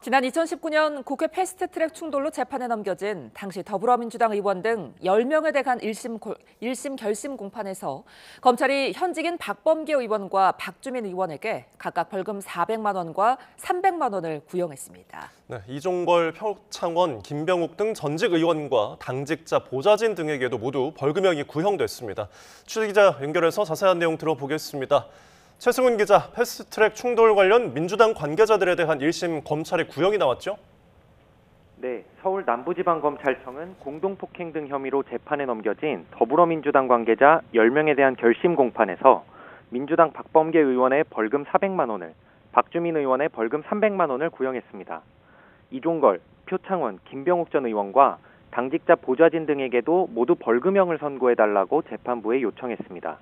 지난 2019년 국회 패스트트랙 충돌로 재판에 넘겨진 당시 더불어민주당 의원 등 10명에 대한 1심 결심 공판에서 검찰이 현직인 박범계 의원과 박주민 의원에게 각각 벌금 400만 원과 300만 원을 구형했습니다. 네, 이종걸, 표창원, 김병욱 등 전직 의원과 당직자, 보좌진 등에게도 모두 벌금형이 구형됐습니다. 취재 기자 연결해서 자세한 내용 들어보겠습니다. 최승훈 기자, 패스트트랙 충돌 관련 민주당 관계자들에 대한 1심 검찰의 구형이 나왔죠? 네, 서울 남부지방검찰청은 공동폭행 등 혐의로 재판에 넘겨진 더불어민주당 관계자 10명에 대한 결심 공판에서 민주당 박범계 의원의 벌금 400만 원을, 박주민 의원의 벌금 300만 원을 구형했습니다. 이종걸, 표창원, 김병욱 전 의원과 당직자 보좌진 등에게도 모두 벌금형을 선고해달라고 재판부에 요청했습니다.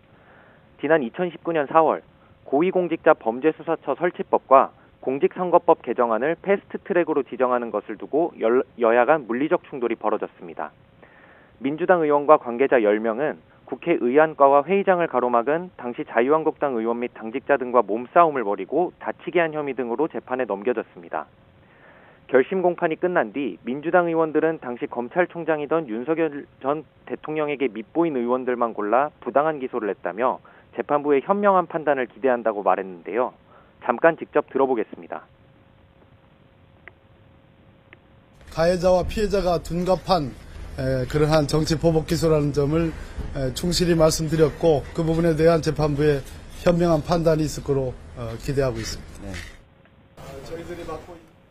지난 2019년 4월 고위공직자 범죄수사처 설치법과 공직선거법 개정안을 패스트트랙으로 지정하는 것을 두고 여야 간 물리적 충돌이 벌어졌습니다. 민주당 의원과 관계자 10명은 국회 의안과와 회의장을 가로막은 당시 자유한국당 의원 및 당직자 등과 몸싸움을 벌이고 다치게 한 혐의 등으로 재판에 넘겨졌습니다. 결심 공판이 끝난 뒤 민주당 의원들은 당시 검찰총장이던 윤석열 전 대통령에게 밉보인 의원들만 골라 부당한 기소를 했다며 재판부의 현명한 판단을 기대한다고 말했는데요. 잠깐 직접 들어보겠습니다. 가해자와 피해자가 둔갑한 그러한 정치 보복 기소라는 점을 충실히 말씀드렸고 그 부분에 대한 재판부의 현명한 판단이 있을 거로 기대하고 있습니다.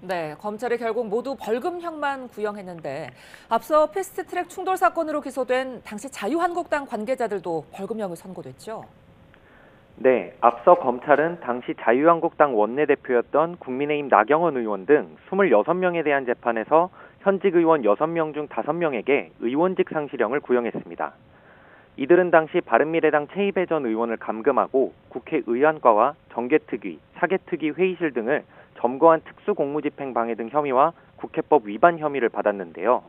네, 검찰이 결국 모두 벌금형만 구형했는데 앞서 패스트트랙 충돌 사건으로 기소된 당시 자유한국당 관계자들도 벌금형이 선고됐죠? 네, 앞서 검찰은 당시 자유한국당 원내대표였던 국민의힘 나경원 의원 등 26명에 대한 재판에서 현직 의원 6명 중 5명에게 의원직 상실형을 구형했습니다. 이들은 당시 바른미래당 최이배 전 의원을 감금하고 국회 의안과와 정개특위, 사개특위 회의실 등을 점거한 특수공무집행 방해 등 혐의와 국회법 위반 혐의를 받았는데요.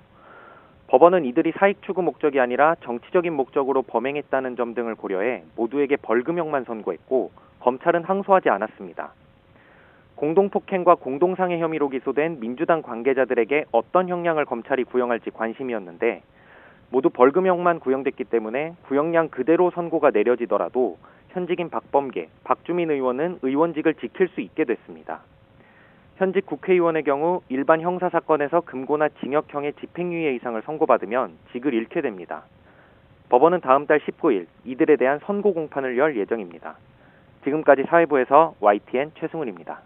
법원은 이들이 사익 추구 목적이 아니라 정치적인 목적으로 범행했다는 점 등을 고려해 모두에게 벌금형만 선고했고 검찰은 항소하지 않았습니다. 공동폭행과 공동상해 혐의로 기소된 민주당 관계자들에게 어떤 형량을 검찰이 구형할지 관심이었는데 모두 벌금형만 구형됐기 때문에 구형량 그대로 선고가 내려지더라도 현직인 박범계, 박주민 의원은 의원직을 지킬 수 있게 됐습니다. 현직 국회의원의 경우 일반 형사사건에서 금고나 징역형의 집행유예 이상을 선고받으면 직을 잃게 됩니다. 법원은 다음 달 19일 이들에 대한 선고 공판을 열 예정입니다. 지금까지 사회부에서 YTN 최승훈입니다.